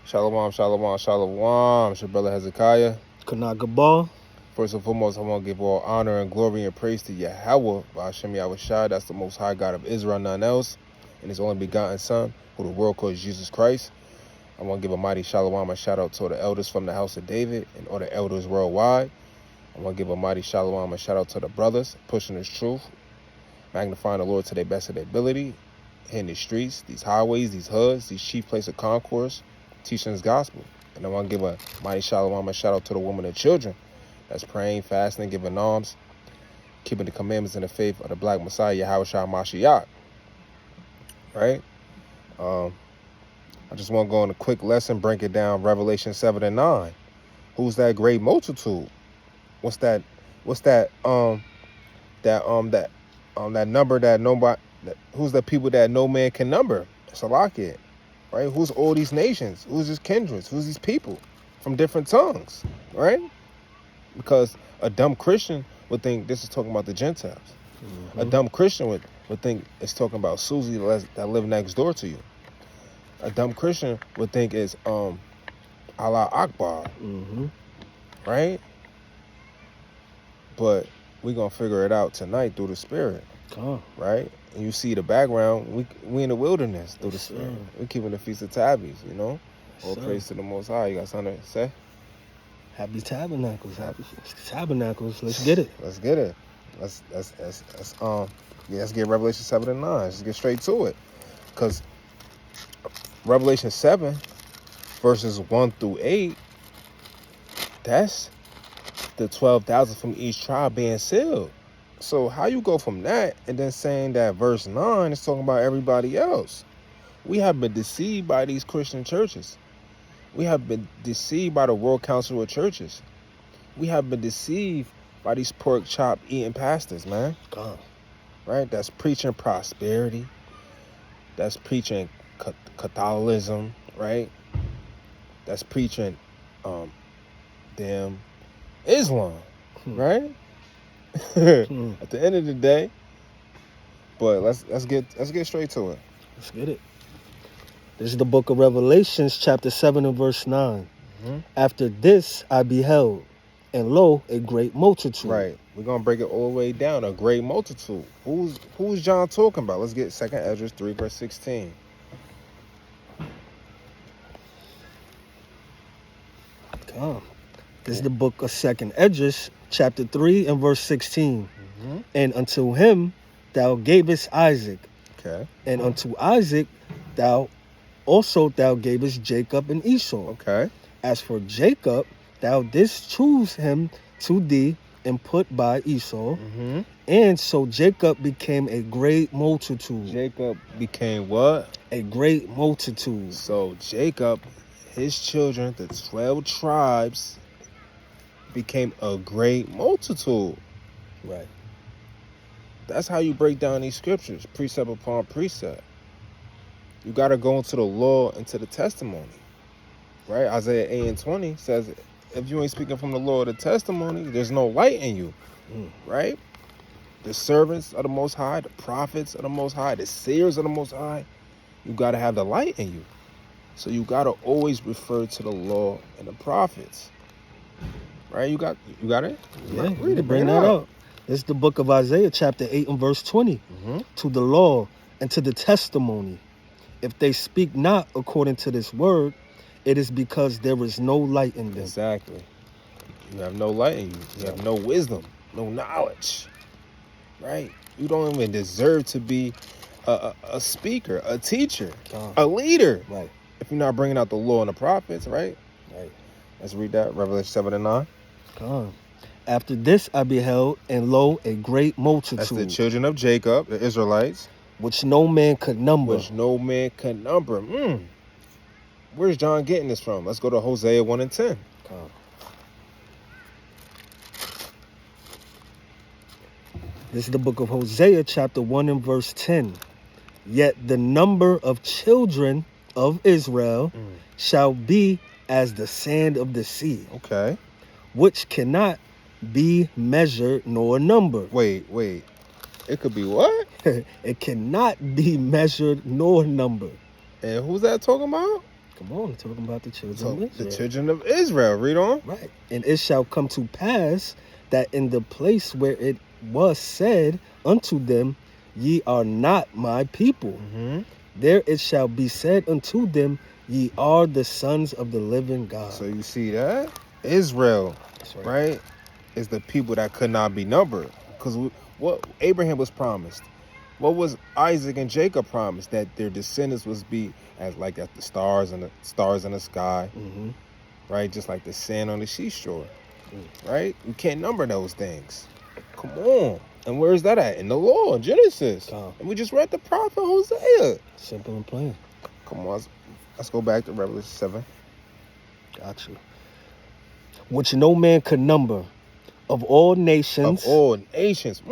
Shalom, shalom, shalom. It's your brother Hezekiah. Kanagabal. First and foremost, I want to give all honor and glory and praise to Yahweh, Ba'ashem Yahushua. That's the most high God of Israel, none else, and his only begotten Son, who the world calls Jesus Christ. I want to give a mighty shalom and shout out to all the elders from the house of David and all the elders worldwide. I want to give a mighty shalom and shout out to the brothers pushing this truth, magnifying the Lord to their best of their ability, hitting the streets, these highways, these hoods, these chief places of concourse, teaching his gospel. And I want to give a mighty shalom and shout out to the women and children that's praying, fasting, giving alms, keeping the commandments and the faith of the Black Messiah, Yahushua Mashiach. Right? I just want to go on a quick lesson, break it down, Revelation 7 and 9. Who's that great multitude? What's that number that nobody, who's the people that no man can number? Salakia. Right? Who's all these nations? Who's these kindreds? Who's these people from different tongues? Right? Because a dumb Christian would think this is talking about the Gentiles. Mm-hmm. A dumb Christian would think it's talking about Susie that live next door to you. A dumb Christian would think it's Allah Akbar. Mm-hmm. Right? But we're going to figure it out tonight through the Spirit. Right? And you see the background, we in the wilderness through the Spirit. We're keeping the Feast of Tabbies, you know? All praise to the Most High. You got something to say? Happy Tabernacles. Happy Tabernacles. Let's get it. Let's get it. Let's get Revelation 7 and 9. Let's get straight to it. Because Revelation 7, verses 1 through 8, that's the 12,000 from each tribe being sealed. So how you go from that and then saying that verse 9 is talking about everybody else? We have been deceived by these Christian churches. We have been deceived by the World Council of Churches. We have been deceived by these pork chop eating pastors, man. Right? That's preaching prosperity. That's preaching Catholicism, right? That's preaching damn Islam, right? At the end of the day. But let's get straight to it. Let's get it. This is the book of Revelations, chapter 7 and verse 9. Mm-hmm. After this I beheld, and lo, a great multitude. Right. We're going to break it all the way down. A great multitude. Who's John talking about? Let's get 2 Esdras 3, verse 16. This is the book of 2 Esdras, chapter 3 and verse 16. Mm-hmm. And unto him thou gavest Isaac. Okay. And unto Isaac thou gavest Jacob and Esau. Okay. As for Jacob, thou didst choose him to thee and put by Esau. Mm-hmm. And so Jacob became a great multitude. Jacob became what? A great multitude. So Jacob, his children, the 12 tribes, became a great multitude. Right. That's how you break down these scriptures, precept upon precept. You got to go into the law and to the testimony. Right? Isaiah 8 and 20 says, if you ain't speaking from the law or the testimony, there's no light in you. Right? The servants of the Most High, the prophets of the Most High, the seers of the Most High, you got to have the light in you. So you got to always refer to the law and the prophets. Right? You got it? Yeah, read it, bring that up. It's the book of Isaiah, chapter 8 and verse 20. Mm-hmm. To the law and to the testimony. If they speak not according to this word, it is because there is no light in them. Exactly. You have no light in you. You have no wisdom, no knowledge. Right? You don't even deserve to be a speaker, a teacher, a leader. Right. If you're not bringing out the law and the prophets, right? Right. Let's read that, Revelation 7 and 9. After this I beheld, and lo, a great multitude. That's the children of Jacob, the Israelites. Which no man could number. Where's John getting this from? Let's go to Hosea 1 and 10. This is the book of Hosea, chapter 1 and verse 10. Yet the number of children of Israel shall be as the sand of the sea. Okay. Which cannot be measured nor numbered. Wait. It could be what? It cannot be measured nor numbered. And who's that talking about? Come on, talking about the children So of Israel. the children of Israel. Read on. Right. And it shall come to pass that in the place where it was said unto them, ye are not my people, there it shall be said unto them, ye are the sons of the living God. So you see that? Israel, That's right, is the people that could not be numbered. Because what Abraham was promised, what was Isaac and Jacob promised? That their descendants was be as the stars in the sky, right? Just like the sand on the seashore, right? You can't number those things. Come on. And where is that at? In the law, Genesis. And we just read the prophet Hosea. Simple and plain. Come on, let's go back to Revelation 7. Got you. Which no man could number, of all nations. Of all nations.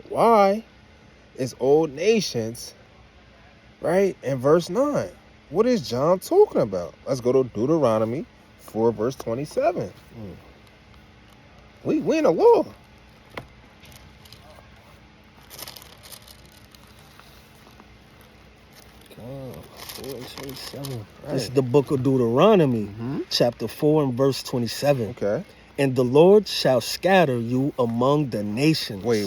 Why is all nations, right, in verse 9? What is John talking about? Let's go to Deuteronomy 4, verse 27. We in the law. This is the book of Deuteronomy, chapter 4 and verse 27. Okay. And the Lord shall scatter you among the nations. Wait,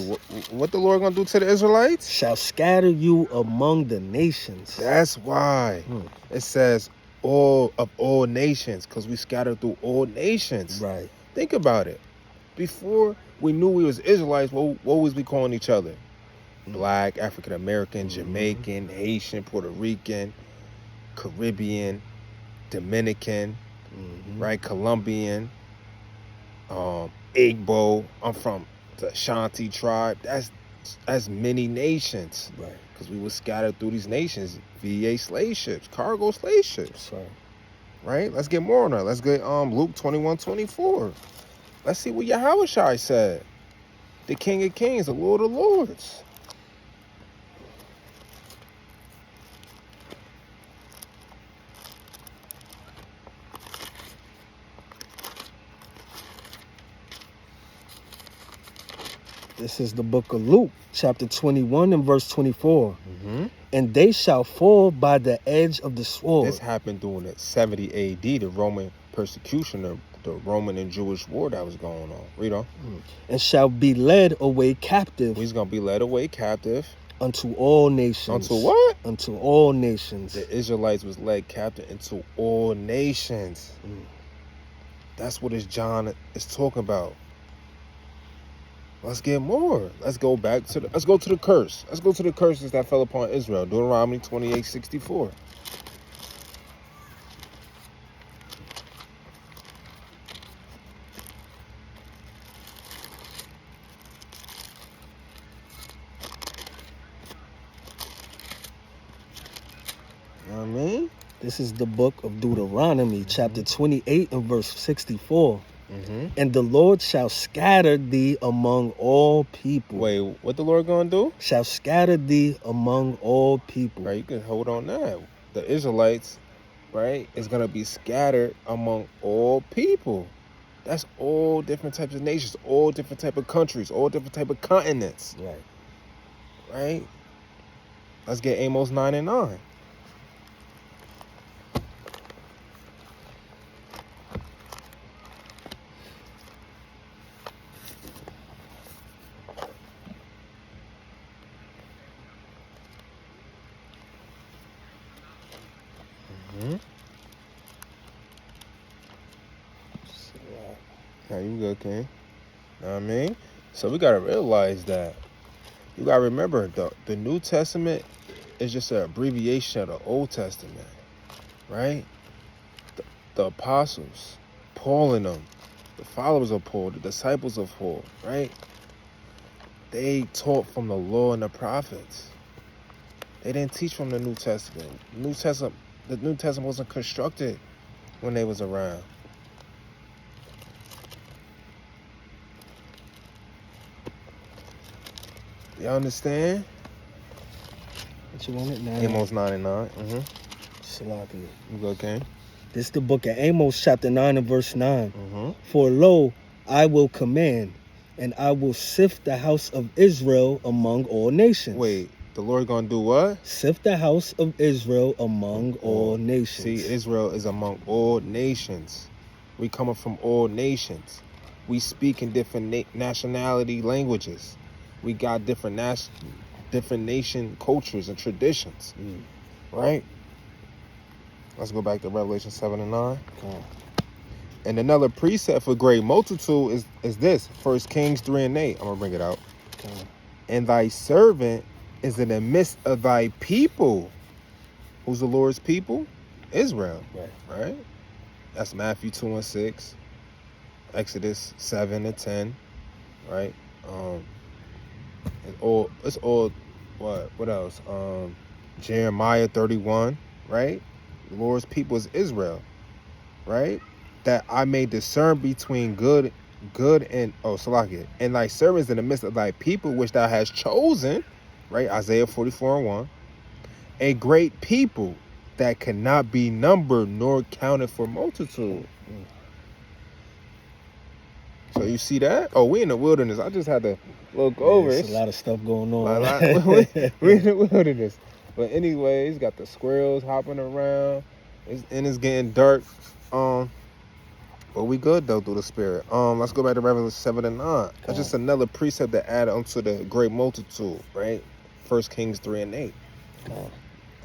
what the Lord gonna do to the Israelites? Shall scatter you among the nations. That's why it says all nations, because we scattered through all nations. Right. Think about it. Before we knew we was Israelites, what was we calling each other? Black, African American, Jamaican, Haitian, Puerto Rican, Caribbean, Dominican, right? Colombian, Igbo. I'm from the Ashanti tribe. That's many nations, right? Because we were scattered through these nations via slave ships, cargo slave ships. Right? Let's get more on that. Let's get Luke 21:24. Let's see what Yahushua said. The King of Kings, the Lord of Lords. This is the book of Luke, chapter 21 and verse 24. And they shall fall by the edge of the sword. This happened during the 70 AD, the Roman persecution, the Roman and Jewish war that was going on. Read on. And shall be led away captive. He's going to be led away captive. Unto all nations. Unto what? Unto all nations. The Israelites was led captive into all nations. That's what John is talking about. Let's get more. Let's go to the curse. Let's go to the curses that fell upon Israel. Deuteronomy 28:64. You know what I mean? This is the book of Deuteronomy, chapter 28 and verse 64. And the Lord shall scatter thee among all people. Wait, what the Lord gonna do? Shall scatter thee among all people. Right, you can hold on that. The Israelites, right, is gonna be scattered among all people. That's all different types of nations, all different type of countries, all different type of continents. Right? Let's get Amos 9 and 9. Now you good, King. Know what I mean? So we gotta realize that. You gotta remember the New Testament is just an abbreviation of the Old Testament, right? The apostles, Paul and them, the followers of Paul, the disciples of Paul, right? They taught from the law and the prophets. They didn't teach from the New Testament. The New Testament wasn't constructed when they was around. You understand? What you want it now? Amos 9 and 9. Salakia. You go, King. This is the book of Amos, chapter 9 and verse 9. For lo, I will command, and I will sift the house of Israel among all nations. Wait, The Lord gonna do what? Sift the house of Israel among all nations. See, Israel is among all nations. We coming from all nations. We speak in different nationality languages. We got different nation cultures and traditions. Right? Let's go back to Revelation 7 and 9. And another precept for great multitude is this. 1 Kings 3 and 8. I'm going to bring it out. And thy servant is in the midst of thy people. Who's the Lord's people? Israel. Right? That's Matthew 2 and 6. Exodus 7 and 10. Right? It's all what else? Jeremiah 31, right? The Lord's people is Israel, right? That I may discern between good and Salakia. And thy servants in the midst of thy people which thou hast chosen, right? Isaiah 44 and 1. A great people that cannot be numbered nor counted for multitude. So you see that? Oh, we in the wilderness. I just had to look over. There's a lot of stuff going on. We in the wilderness. But anyways, got the squirrels hopping around. It's getting dark. But we good though through the spirit. Let's go back to Revelation 7 and 9. That's just another precept to add onto the great multitude, right? 1 Kings 3 and 8. All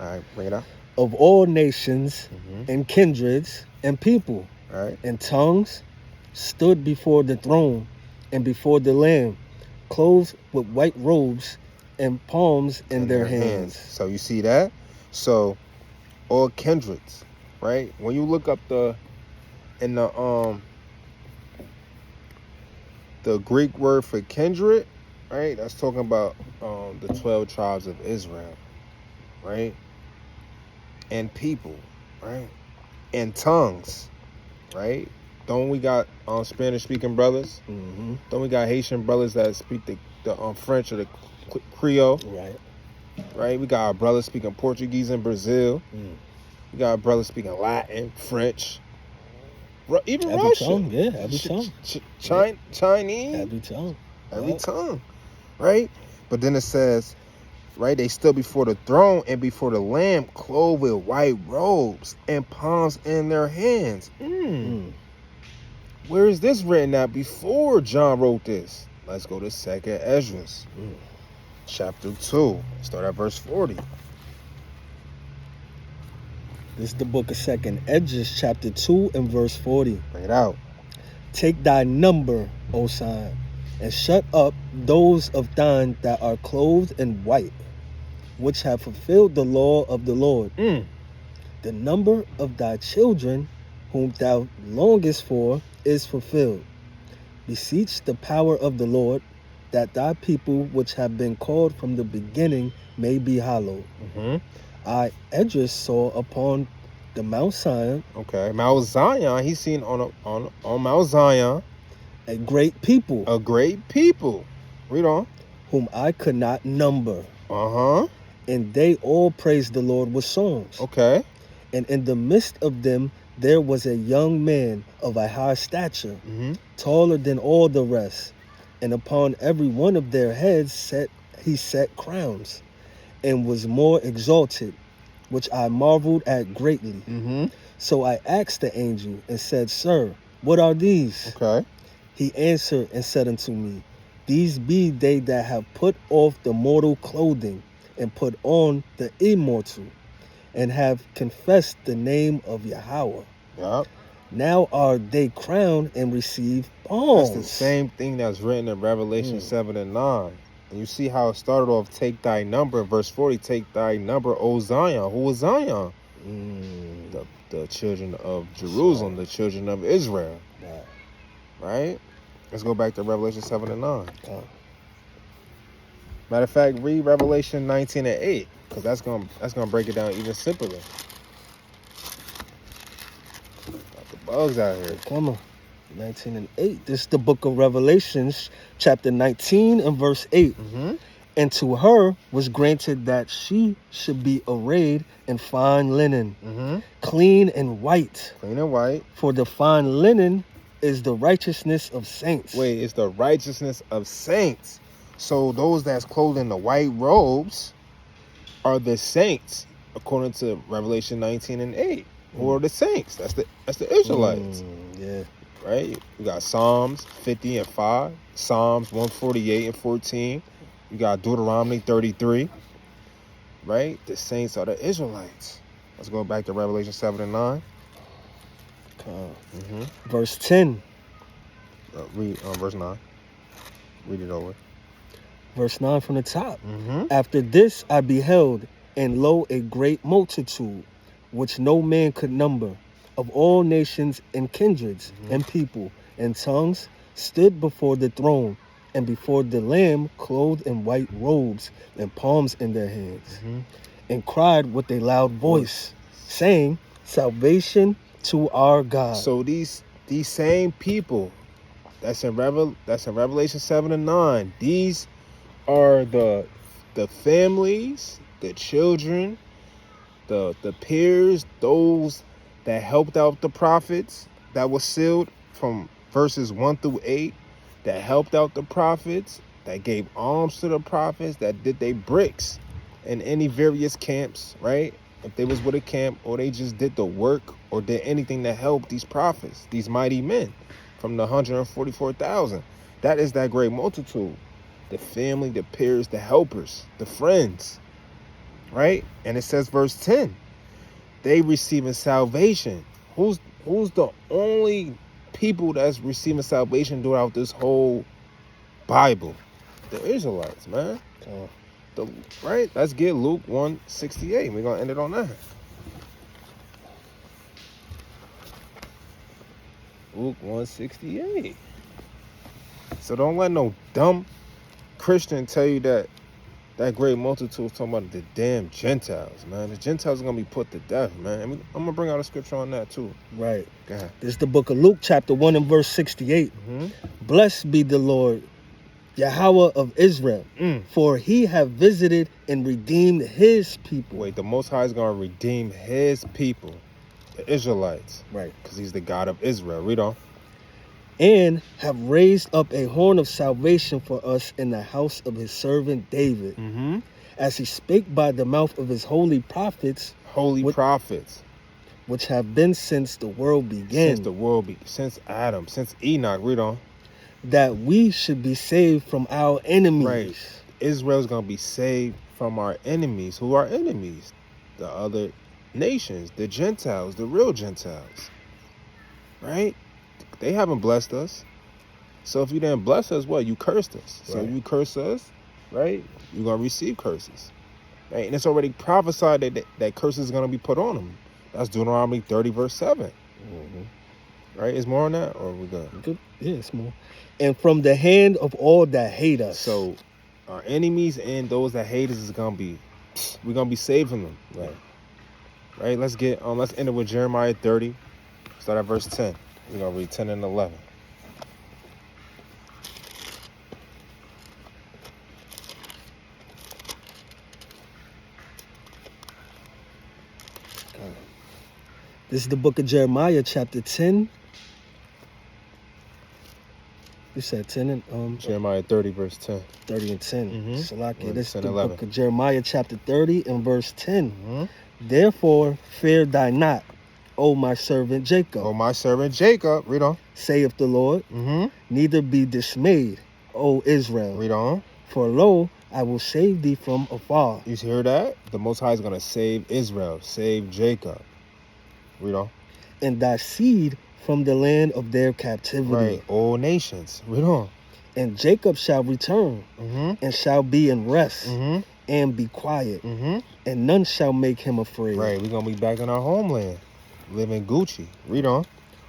right, bring it out. Of all nations and kindreds and people and tongues stood before the throne and before the Lamb, clothed with white robes and palms in their hands. So you see that? So all kindreds, right? When you look up the Greek word for kindred, right? That's talking about the 12 tribes of Israel, right? And people, right? And tongues, right? Don't we got Spanish-speaking brothers? Don't we got Haitian brothers that speak the French or the Creole? Right? We got our brothers speaking Portuguese in Brazil. We got our brothers speaking Latin, French, even every Russian. Tongue, every tongue. Chinese. Every tongue. Right? But then it says, right, they stood before the throne and before the Lamb, clothed with white robes and palms in their hands. Where is this written at before John wrote this? Let's go to 2nd Ezra, chapter 2. Start at verse 40. This is the book of 2nd Ezra, chapter 2 and verse 40. Bring it out. Take thy number, O Zion, and shut up those of thine that are clothed in white, which have fulfilled the law of the Lord. The number of thy children, whom thou longest for, is fulfilled. Beseech the power of the Lord, that thy people which have been called from the beginning may be hallowed. I, Edris, saw upon the Mount Zion. Okay, Mount Zion. He's seen on Mount Zion a great people. A great people. Read on. Whom I could not number. And they all praised the Lord with songs. Okay. And in the midst of them there was a young man of a high stature, taller than all the rest, and upon every one of their heads he set crowns, and was more exalted, which I marveled at greatly. So I asked the angel and said, Sir, what are these? Okay. He answered and said unto me, These be they that have put off the mortal clothing and put on the immortal, and have confessed the name of Yahweh. Now are they crowned and receive palms. That's the same thing that's written in Revelation 7 and 9. And you see how it started off, take thy number, verse 40, take thy number, O Zion. Who was Zion? The children of Jerusalem, the children of Israel. Right? Let's go back to Revelation 7 and 9. Matter of fact, read Revelation 19 and 8, because that's gonna break it down even simpler. Got the bugs out here. Come on. 19 and 8. This is the book of Revelations, chapter 19 and verse 8. And to her was granted that she should be arrayed in fine linen, clean and white. Clean and white. For the fine linen is the righteousness of saints. Wait, it's the righteousness of saints. So those that's clothed in the white robes, are the saints, according to Revelation 19 and 8. Who are the saints? That's the Israelites. Yeah. Right? You got Psalms 50 and 5, Psalms 148 and 14. You got Deuteronomy 33. Right? The saints are the Israelites. Let's go back to Revelation 7 and 9. Verse 10. Read verse 9. Read it over. Verse 9 from the top. After this I beheld, and lo, a great multitude, which no man could number, of all nations and kindreds and people and tongues, stood before the throne and before the Lamb, clothed in white robes and palms in their hands, and cried with a loud voice, saying, Salvation to our God. So these same people, that's in Revelation 7 and 9. These are the families, the children, the peers, those that helped out the prophets, that was sealed from verses 1 through 8, that helped out the prophets, that gave alms to the prophets, that did they bricks in any various camps, right? If they was with a camp, or they just did the work or did anything to help these prophets, these mighty men from the 144,000. That is that great multitude. The family, the peers, the helpers, the friends, right? And it says verse 10, they receiving salvation. Who's the only people that's receiving salvation throughout this whole Bible? The Israelites, man. Right? Let's get Luke 1:68. We're going to end it on that. Luke 1:68. So don't let no dumb Christian tell you that great multitude is talking about the damn Gentiles, man. The Gentiles are going to be put to death, man. I'm going to bring out a scripture on that too. Right. Go ahead. This is the book of Luke, chapter 1 and verse 68. Blessed be the Lord, Yahweh of Israel, for he have visited and redeemed his people. Wait, the Most High is going to redeem his people, the Israelites. Right. Because he's the God of Israel. Read on. And have raised up a horn of salvation for us in the house of his servant David, as he spake by the mouth of his holy prophets. Prophets. Which have been since the world began. Since Adam, since Enoch. Read on. That we should be saved from our enemies. Right. Israel's going to be saved from our enemies. Who are enemies? The other nations, the Gentiles, the real Gentiles. Right? They haven't blessed us. So if you didn't bless us, what? You cursed us. So you curse us, right? You're going to receive curses. Right? And it's already prophesied that curses are going to be put on them. That's Deuteronomy 30, verse 7. Right? Is more on that? Or are we good? Yeah, it's more. And from the hand of all that hate us. So our enemies and those that hate us we're going to be saved from them. Right? Let's end it with Jeremiah 30. Start at verse 10. We're going to read 10 and 11. This is the book of Jeremiah, chapter 10. You said 10 and... Jeremiah 30, verse 10. 30 and 10. Salakia. This is 10, the 11. book of Jeremiah, chapter 30 and verse 10. Therefore, fear thy not, O my servant Jacob. O my servant Jacob. Read on. Saith the Lord. Neither be dismayed, O Israel. Read on. For lo, I will save thee from afar. You hear that? The Most High is going to save Israel, save Jacob. Read on. And thy seed from the land of their captivity. Right, all nations. Read on. And Jacob shall return, and shall be in rest, and be quiet, and none shall make him afraid. Right, we're going to be back in our homeland, living Gucci. Read on.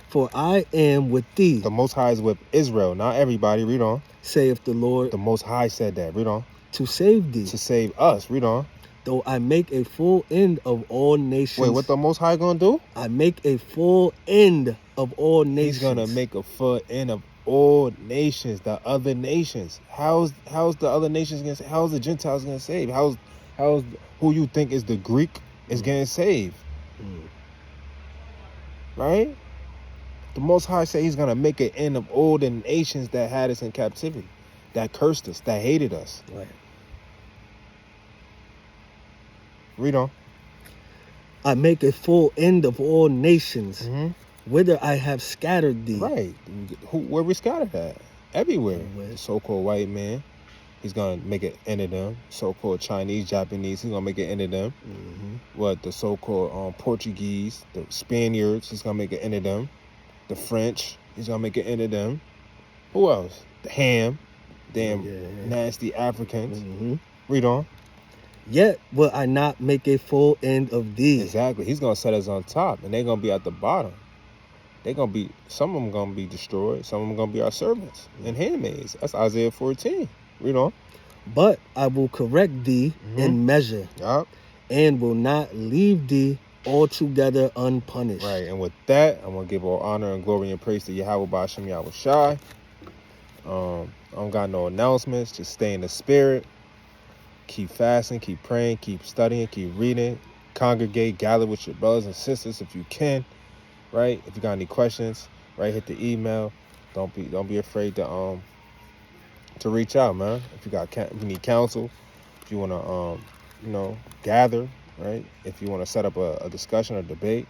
For I am with thee. The Most High is with Israel, not everybody. Read on. Saith the Lord. The Most High said that. Read on. To save thee. To save us. Read on. Though I make a full end of all nations. Wait, what the Most High going to do? I make a full end of all nations. He's going to make a full end of all nations, the other nations. How's the other nations going to save? How's the Gentiles going to save? How's who you think is the Greek is getting saved? Right? The Most High said he's going to make an end of all the nations that had us in captivity, that cursed us, that hated us. Right. Read on. I make a full end of all nations, Mm-hmm. whither I have scattered thee. Right. Where we scattered at? Everywhere. Everywhere. The so-called white man, he's going to make an end of them. So-called Chinese, Japanese, he's going to make an end of them. Mm-hmm. What? The so-called Portuguese, the Spaniards, he's going to make an end of them. The French, he's going to make an end of them. Who else? The Ham. Damn nasty Africans. Mm-hmm. Read on. Yet will I not make a full end of thee. Exactly. He's going to set us on top, and they're going to be at the bottom. They're going to be, some of them going to be destroyed. Some of them going to be our servants and handmaids. That's Isaiah 14. Read on. But I will correct thee in measure, and will not leave thee altogether unpunished. Right. And with that, I'm going to give all honor and glory and praise to Yahweh Ba'ashem Yahweh Shai. I don't got no announcements. Just stay in the spirit. Keep fasting, keep praying, keep studying, keep reading. Congregate, gather with your brothers and sisters if you can. Right? If you got any questions, right, hit the email. Don't be afraid to reach out, man. If you need counsel, if you want to gather, right? If you want to set up a discussion or debate,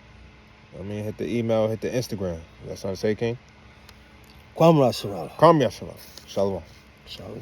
hit the email, hit the Instagram. That's what I'm saying, King. Kwam Rasharal. Kwam Yasharal. Shalom. Shalom.